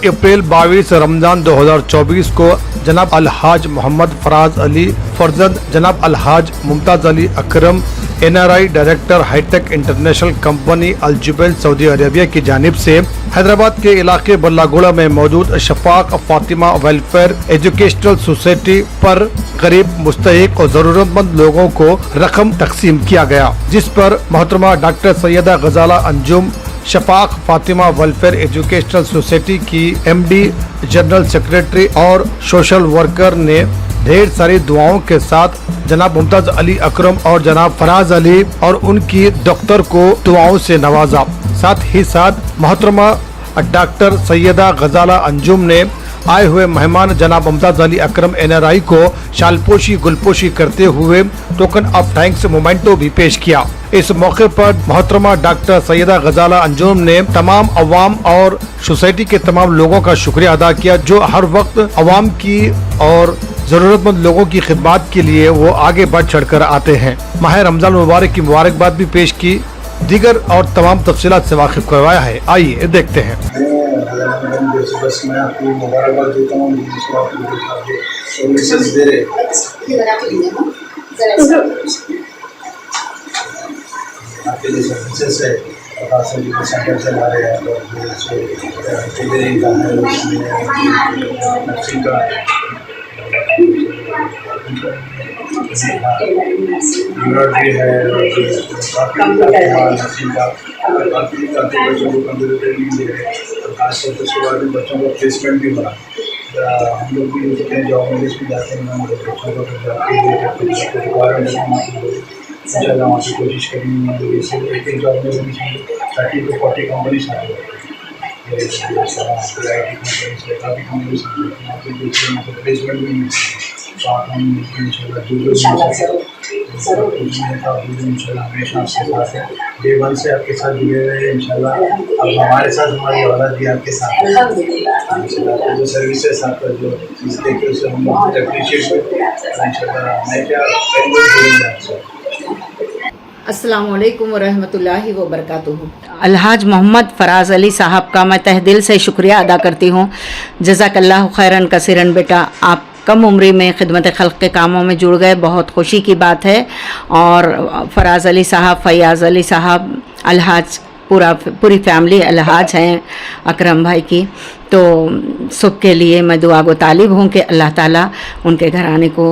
अप्रैल 22 रमजान 2024 को जनाब अलहाज मोहम्मद फराज अली फरजंद जनाब Alhaj Mumtaz Ali Akram NRI director hitech international company Al Jubail Saudi Arabia की जानिब से हैदराबाद के इलाके बल्लागुड़ा में मौजूद Shafaq Fatima welfare educational society पर गरीब मुस्तहिक और जरूरतमंद लोगों को रकम तकसीम किया गया, जिस पर मोहतरमा doctor Syeda Ghazala Anjum Shafaq Fatima welfare educational society की MD जनरल सेक्रेटरी और सोशल वर्कर ने ढेर सारी दुआओं के साथ जनाब मुमताज अली अकरम और जनाब फराज अली और उनकी डॉक्टर को दुआओं से नवाजा। साथ ही साथ मोहतरमा डॉक्टर सैयदा गजाला अंजुम ने आए हुए मेहमान जनाब मुमताज अली अकरम NRI को शालपोशी गुलपोशी करते हुए टोकन ऑफ थैंक्स मोमेंटो भी पेश किया। इस मौके पर मोहतरमा डॉक्टर सैयदा गजाला अंजुम ने तमाम अवाम और सोसाइटी के तमाम लोगों का शुक्रिया अदा किया, जो हर वक्त अवाम की और जरूरतमंद लोगों की खिदमत के लिए वो आगे बढ़ चढ़ कर आते हैं। माह रमजान मुबारक की मुबारकबाद भी पेश की, दीगर और तमाम तफसीलात से वाकिफ करवाया है। आइए देखते हैं। बस मैं आपको मुबारकबाद देता हूँ सर्विसेज दे रहे आपके जो सर्विसेज है सेंटर चला रहे हैं और टेलरिंग का है, नर्सिंग का एम्ब्रॉयडरी है, नर्सिंग का काफ़ी बच्चों को कंप्यूटर ट्रेनिंग दे रहे हैं। खास तौर पर उसके बाद में बच्चों का प्लेसमेंट भी हो रहा है। हम लोग भी होते हैं जॉब में भी जाते हैं, बच्चों को ज़्यादा वहाँ की कोशिश करेंगे। एक जॉब में 30 to 40 कंपनीज आती है, काफ़ी कंपनीज प्लेसमेंट भी मिलती है। तो आप हम इंशाल्लाह हमेशा आपके साथ है, डे वन से आपके साथ जुड़े रहे इंशाल्लाह। अब हमारे साथ हमारी औलाद भी आपके साथ है इंशाल्लाह। जो सर्विसेज आपका जो चीज़ देखे उसे हम अप्रिशिएट करते हैं इंशाल्लाह। मैं क्या आपसे अस्सलाम वालेकुम वरहमतुल्लाहि वबरकातुहू। अलहाज मोहम्मद फराज अली साहब का मैं तहे दिल से शुक्रिया अदा करती हूँ। जज़ाकल्लाहु खैरन कसीरन बेटा, आप कम उम्री में खिदमत खल्क़ के कामों में जुड़ गए, बहुत खुशी की बात है। और फराज अली साहब, फैयाज़ अली साहब, अलहाज पूरी फैमिली अलहाज हैं अकरम भाई की। तो सुख के लिए मैं दुआ गो तालिब हूँ कि अल्लाह ताला उनके घराने को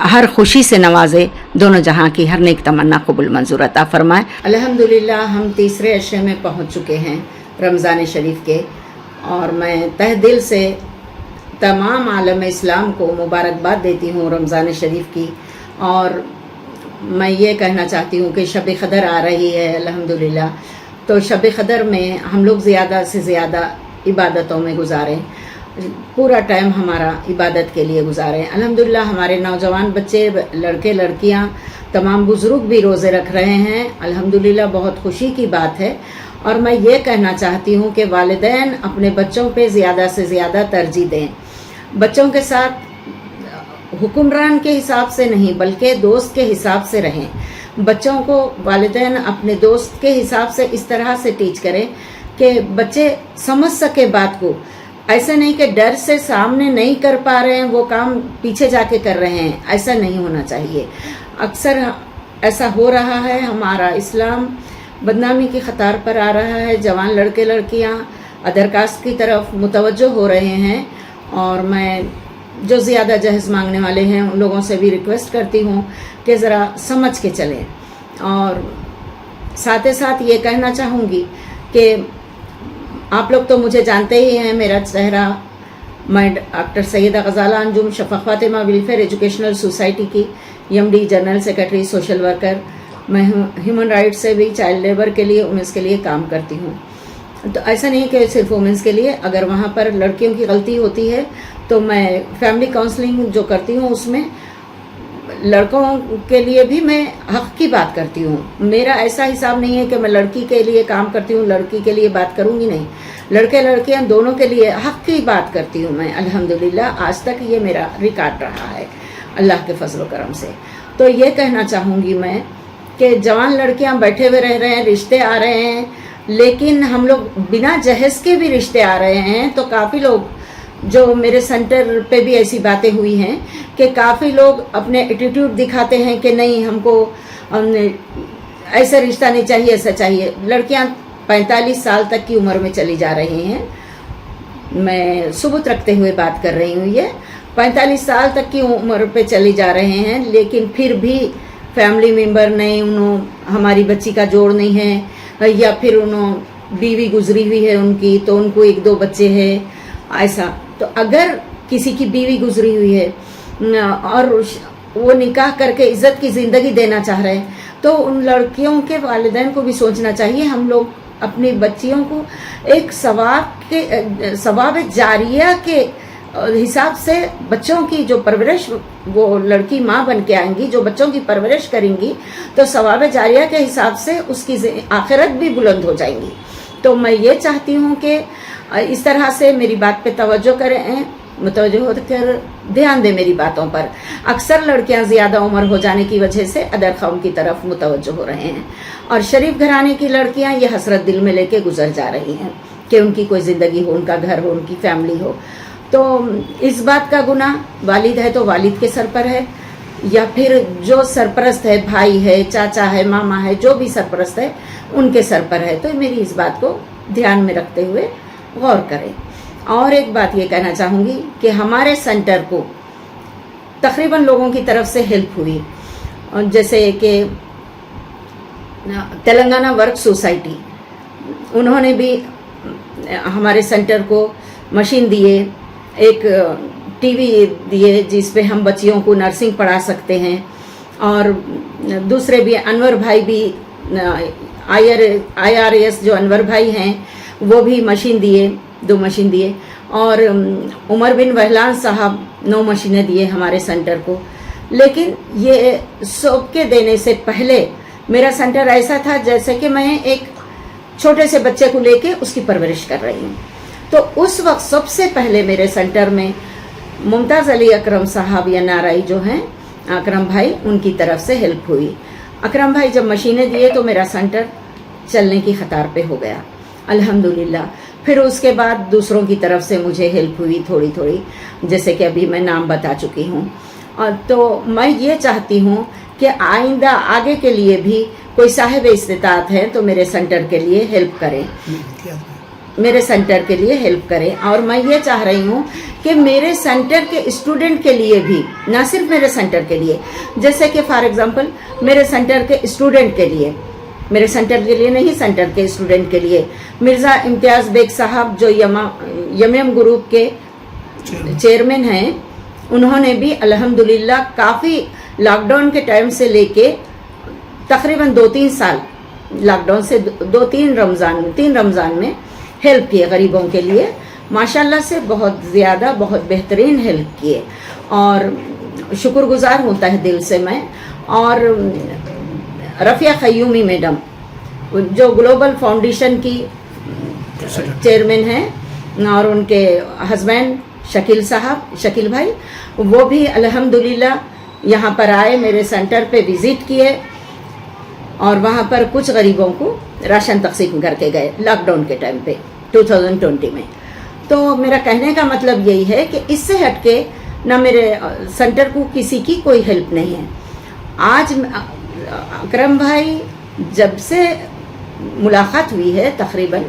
हर खुशी से नवाजे, दोनों जहां की हर नेक तमन्ना कबूल मंजूर अता फरमाए। अल्हम्दुलिल्लाह हम तीसरे अशरे में पहुंच चुके हैं रमज़ान शरीफ के, और मैं तहे दिल से तमाम आलम इस्लाम को मुबारकबाद देती हूँ रमज़ान शरीफ की। और मैं ये कहना चाहती हूँ कि शब क़दर आ रही है अल्हम्दुलिल्लाह, तो शब क़दर में हम लोग ज़्यादा से ज़्यादा इबादतों में गुजारें, पूरा टाइम हमारा इबादत के लिए गुजारें। अल्हम्दुलिल्लाह हमारे नौजवान बच्चे, लड़के लड़कियां, तमाम बुज़ुर्ग भी रोज़े रख रहे हैं, अल्हम्दुलिल्लाह बहुत खुशी की बात है। और मैं ये कहना चाहती हूँ कि वालिदैन अपने बच्चों पे ज़्यादा से ज़्यादा तरजीह दें। बच्चों के साथ हुक्मरान के हिसाब से नहीं बल्कि दोस्त के हिसाब से रहें। बच्चों को वालिदैन अपने दोस्त के हिसाब से इस तरह से टीच करें कि बच्चे समझ सके बात को। ऐसा नहीं कि डर से सामने नहीं कर पा रहे हैं वो काम पीछे जाके कर रहे हैं, ऐसा नहीं होना चाहिए। अक्सर ऐसा हो रहा है, हमारा इस्लाम बदनामी की ख़तार पर आ रहा है। जवान लड़के लड़कियां अदर कास्ट की तरफ मुतवज्जो हो रहे हैं, और मैं जो ज़्यादा जहेज़ मांगने वाले हैं उन लोगों से भी रिक्वेस्ट करती हूँ कि ज़रा समझ के चलें। और साथ ही साथ ये कहना चाहूँगी कि आप लोग तो मुझे जानते ही हैं, मेरा चेहरा, मैं doctor Syeda Ghazala Anjum Shafaq Fatima welfare educational society की MD general secretary, social worker. मैं ह्यूमन राइट्स से भी चाइल्ड लेबर के लिए, वुमेंस के लिए काम करती हूँ। तो ऐसा नहीं कि सिर्फ वुमेंस के लिए, अगर वहाँ पर लड़कियों की गलती होती है तो मैं फैमिली काउंसलिंग जो करती हूँ उसमें लड़कों के लिए भी मैं हक़ की बात करती हूँ। मेरा ऐसा हिसाब नहीं है कि मैं लड़की के लिए काम करती हूँ, लड़की के लिए बात करूँगी नहीं, लड़के लड़कियाँ दोनों के लिए हक़ की बात करती हूँ मैं। अल्हम्दुलिल्लाह आज तक ये मेरा रिकॉर्ड रहा है अल्लाह के फजल करम से। तो ये कहना चाहूँगी मैं कि जवान लड़कियाँ बैठे हुए रह रहे हैं, रिश्ते आ रहे हैं, لیکن ہم لوگ بنا جہیز کے بھی رشتے آ رہے ہیں. تو کافی لوگ جو میرے سینٹر پہ بھی ایسی باتیں ہوئی ہیں کہ کافی لوگ اپنے ایٹیٹیوڈ دکھاتے ہیں کہ نہیں ہم کو ایسا رشتہ نہیں چاہیے, ایسا چاہیے. لڑکیاں 45 سال تک کی عمر میں چلی جا رہی ہیں. میں ثبوت رکھتے ہوئے بات کر رہی ہوں. یہ 45 سال تک کی عمر پہ چلی جا رہے ہیں, لیکن پھر بھی فیملی ممبر نہیں, ہماری بچی کا جوڑ نہیں ہے, یا پھر بیوی گزری ہوئی ہے ان کی تو ان کو 1-2 بچے ہیں ایسا. تو اگر کسی کی بیوی گزری ہوئی ہے اور وہ نکاح کر کے عزت کی زندگی دینا چاہ رہے ہیں تو ان لڑکیوں کے والدین کو بھی سوچنا چاہیے ہم لوگ اپنی بچیوں کو ایک ثواب جاریہ کے حساب سے بچوں کی جو پرورش, وہ لڑکی ماں بن کے آئیں گی جو بچوں کی پرورش کریں گی تو ثواب جاریہ کے حساب سے اس کی آخرت بھی بلند ہو جائیں گی. تو میں یہ چاہتی ہوں کہ اس طرح سے میری بات پہ توجہ کریں, متوجہ ہو کر دھیان دیں میری باتوں پر. اکثر لڑکیاں زیادہ عمر ہو جانے کی وجہ سے ادر قوم کی طرف متوجہ ہو رہے ہیں, اور شریف گھرانے کی لڑکیاں یہ حسرت دل میں لے کے گزر جا رہی ہیں کہ ان کی کوئی زندگی ہو, ان کا گھر ہو, ان کی فیملی ہو. تو اس بات کا گناہ والد ہے تو والد کے سر پر ہے, یا پھر جو سرپرست ہے, بھائی ہے, چاچا ہے, ماما ہے, جو بھی سرپرست ہے ان کے سر پر ہے. تو میری اس بات کو دھیان میں رکھتے ہوئے غور کریں. اور ایک بات یہ کہنا چاہوں گی کہ ہمارے سینٹر کو تقریباً لوگوں کی طرف سے ہیلپ ہوئی, جیسے کہ تلنگانہ ورک سوسائٹی, انہوں نے بھی ہمارے سینٹر کو مشین دیے, ایک ٹی وی دیے جس پہ ہم بچیوں کو نرسنگ پڑھا سکتے ہیں, اور دوسرے بھی انور بھائی بھی IRS جو انور بھائی ہیں وہ بھی مشین دیے, 2 مشین دیے, اور عمر بن وہلان صاحب 9 مشینیں دیے ہمارے سینٹر کو. لیکن یہ سب کے دینے سے پہلے میرا سینٹر ایسا تھا جیسے کہ میں ایک چھوٹے سے بچے کو لے کے اس کی پرورش کر رہی ہوں. تو اس وقت سب سے پہلے میرے سینٹر میں ممتاز علی اکرم صاحب یا نارائی جو ہیں, اکرم بھائی, ان کی طرف سے ہیلپ ہوئی. اکرم بھائی جب مشینیں دیے تو میرا سینٹر چلنے کی خطار پہ ہو گیا الحمدللہ. پھر اس کے بعد دوسروں کی طرف سے مجھے ہیلپ ہوئی تھوڑی تھوڑی, جیسے کہ ابھی میں نام بتا چکی ہوں. اور تو میں یہ چاہتی ہوں کہ آئندہ آگے کے لیے بھی کوئی صاحب استطاعت ہے تو میرے سینٹر کے لیے ہیلپ کریں, میرے سینٹر کے لیے ہیلپ کریں. اور میں یہ چاہ رہی ہوں کہ میرے سینٹر کے اسٹوڈنٹ کے لیے بھی, نہ صرف میرے سینٹر کے لیے, جیسے کہ فار ایگزامپل میرے سینٹر کے اسٹوڈنٹ کے لیے, میرے سینٹر کے لیے نہیں, سینٹر کے اسٹوڈنٹ کے لیے مرزا امتیاز بیگ صاحب جو یم گروپ کے چیئرمین ہیں, انہوں نے بھی الحمدللہ کافی لاک ڈاؤن کے ٹائم سے لے کے تقریباً 2-3 سال, لاک ڈاؤن سے 3 رمضان میں ہیلپ کیے غریبوں کے لیے. ماشاءاللہ سے بہت زیادہ, بہت بہترین ہیلپ کیے, اور شکر گزار ہوتا ہے دل سے میں. اور رفیہ قیومی میڈم جو گلوبل فاؤنڈیشن کی چیئرمین ہیں, اور ان کے ہسبینڈ شکیل بھائی, وہ بھی الحمدللہ یہاں پر آئے, میرے سینٹر پہ وزٹ کیے, اور وہاں پر کچھ غریبوں کو راشن تقسیم کر کے گئے لاک ڈاؤن کے ٹائم پہ 2020 میں. تو میرا کہنے کا مطلب یہی ہے کہ اس سے ہٹ کے نہ میرے سینٹر کو کسی کی کوئی ہیلپ نہیں ہے. آج اکرم بھائی جب سے ملاقات ہوئی ہے تقریباً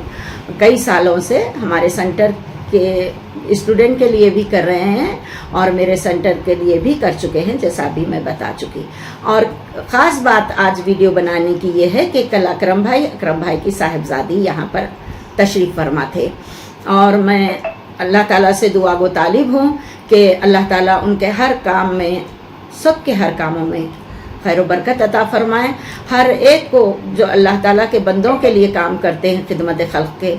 کئی سالوں سے, ہمارے سینٹر کے اسٹوڈنٹ کے لیے بھی کر رہے ہیں اور میرے سینٹر کے لیے بھی کر چکے ہیں, جیسا بھی میں بتا چکی. اور خاص بات آج ویڈیو بنانے کی یہ ہے کہ کل اکرم بھائی کی صاحبزادی یہاں پر تشریف فرما تھے, اور میں اللہ تعالیٰ سے دعا گو طالب ہوں کہ اللہ تعالیٰ ان کے ہر کام میں, سب کے ہر کاموں میں خیر و برکت عطا فرمائے. ہر ایک کو جو اللہ تعالیٰ کے بندوں کے لیے کام کرتے ہیں خدمت خلق کے,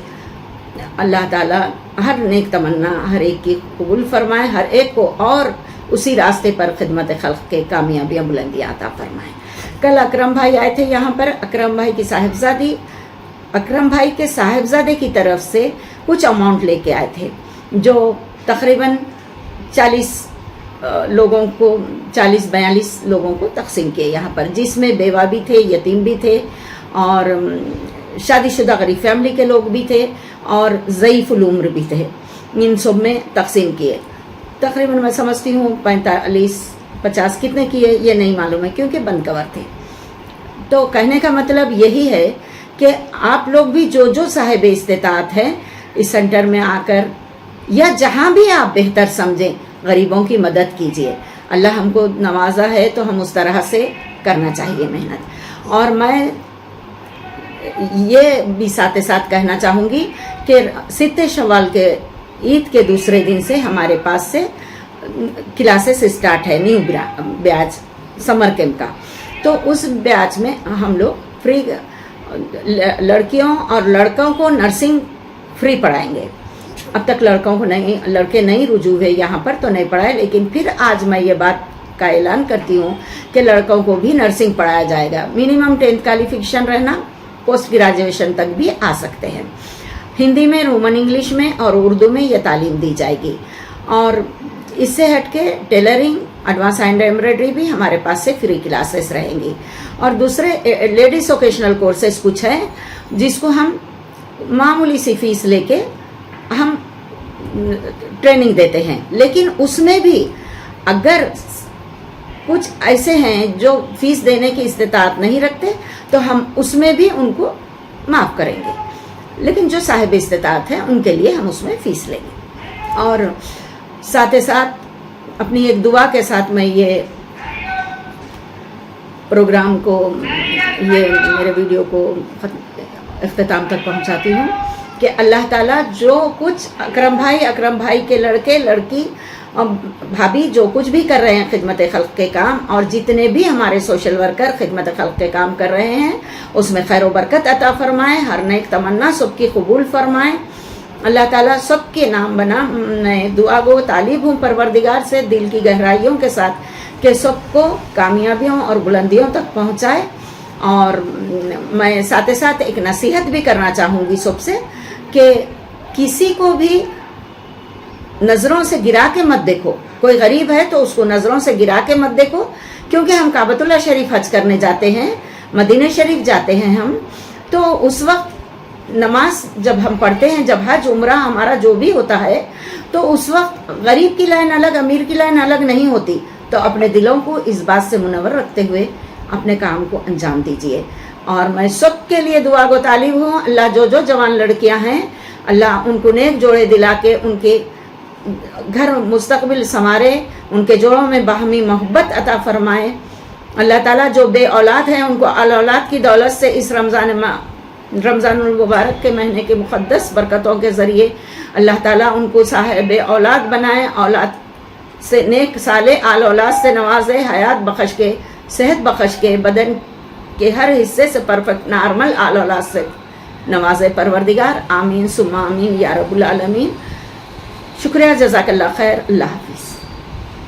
اللہ تعالیٰ ہر نیک تمنا ہر ایک کی قبول فرمائے, ہر ایک کو اور اسی راستے پر خدمت خلق کے کامیابیاں بلندیاں عطا فرمائے. کل اکرم بھائی آئے تھے یہاں پر, اکرم بھائی کے صاحبزادے کی طرف سے کچھ اماؤنٹ لے کے آئے تھے, جو تقریباً 42 لوگوں کو تقسیم کیے یہاں پر, جس میں بیوہ بھی تھے, یتیم بھی تھے, اور शादी शुदा गरीब फैमिली के लोग भी थे और ज़ईफ़ुल उम्र भी थे, इन सब में तकसीम किए। तकरीबन मैं समझती हूँ 45-50 कितने किए ये नहीं मालूम है क्योंकि बंद कवर थे। तो कहने का मतलब यही है कि आप लोग भी जो साहिब इस्तेताअत हैं इस सेंटर में आकर या जहाँ भी आप बेहतर समझें गरीबों की मदद कीजिए। अल्लाह हमको नवाजा है तो हम उस तरह से करना चाहिए मेहनत। और मैं ये भी साथ साथ कहना चाहूँगी कि सित्ते शवाल के ईद के दूसरे दिन से हमारे पास से क्लासेस स्टार्ट है, न्यू बैच समर कैंप का। तो उस बैच में हम लोग फ्री लड़कियों और लड़कों को नर्सिंग फ्री पढ़ाएंगे। अब तक लड़के नहीं रुजू हुए यहाँ पर तो नहीं पढ़ाए, लेकिन फिर आज मैं ये बात का ऐलान करती हूँ कि लड़कों को भी नर्सिंग पढ़ाया जाएगा। मिनिमम 10th क्वालिफिकेशन रहना, पोस्ट ग्रेजुएशन तक भी आ सकते हैं। हिंदी में, रोमन इंग्लिश में और उर्दू में ये तालीम दी जाएगी। और इससे हटके टेलरिंग, एडवांस हैंड एम्ब्रॉयडरी भी हमारे पास से फ्री क्लासेस रहेंगी। और दूसरे लेडीज वोकेशनल कोर्सेज कुछ है जिसको हम मामूली सी फीस लेके हम ट्रेनिंग देते हैं, लेकिन उसमें भी अगर कुछ ऐसे हैं जो फीस देने की इस्तेताअत नहीं रखते तो हम उसमें भी उनको माफ़ करेंगे, लेकिन जो साहिब इस्तेताअत है उनके लिए हम उसमें फ़ीस लेंगे। और साथ ही साथ अपनी एक दुआ के साथ मैं ये प्रोग्राम को, ये मेरे वीडियो को इख्तिताम तक पहुंचाती हूँ कि अल्लाह ताला जो कुछ अकरम भाई के लड़के लड़की भाभी जो कुछ भी कर रहे हैं खिदमत खल्क के काम, और जितने भी हमारे सोशल वर्कर खिदमत खल्क के काम कर रहे हैं उसमें खैर बरकत अता फरमाए, हर नेक तमन्ना सबकी कबूल फरमाए। अल्लाह ताला सबके नाम बना। मैं दुआ गो तालिब हूँ परवरदिगार से दिल की गहराइयों के साथ कि सबको कामयाबियों और बुलंदियों तक पहुँचाए। और मैं साथ ही साथ एक नसीहत भी करना चाहूँगी सबसे कि किसी को भी नज़रों से गिरा के मत देखो। कोई गरीब है तो उसको नज़रों से गिरा के मत देखो, क्योंकि हम काबतुल्लाह शरीफ हज करने जाते हैं, मदीना शरीफ जाते हैं हम, तो उस वक्त नमाज जब हम पढ़ते हैं, जब हज उम्रा हमारा जो भी होता है, तो उस वक्त गरीब की लाइन अलग, अमीर की लाइन अलग नहीं होती। तो अपने दिलों को इस बात से मुनव्वर रखते हुए अपने काम को अंजाम दीजिए। और मैं सबके लिए दुआ गो तालिब हूँ। अल्लाह जो जवान लड़कियाँ हैं, अल्लाह उनको नेक जोड़े दिला के उनके घर मुस्तकबिल संवारे, उनके जोड़ों में बाहमी मोहब्बत अता फरमाए। अल्लाह ताला जो बे औलाद हैं उनको औलाद की दौलत से इस रमज़ानुल मुबारक के महीने के मुक़द्दस बरकतों के ज़रिए अल्लाह ताला उनको साहिब औलाद बनाए, औलाद से नेक साले आल औलाद से नवाजे, हयात बख्श के, सेहत बख्श के, बदन के हर हिस्से से परफेक्ट नॉर्मल आल औलाद से नवाजे परवरदिगार। आमीन सुम्मा आमीन या रब्बुल आलमीन। शुक्रिया, जज़ाकल्लाह खैर, अल्लाह हाफ़िज़।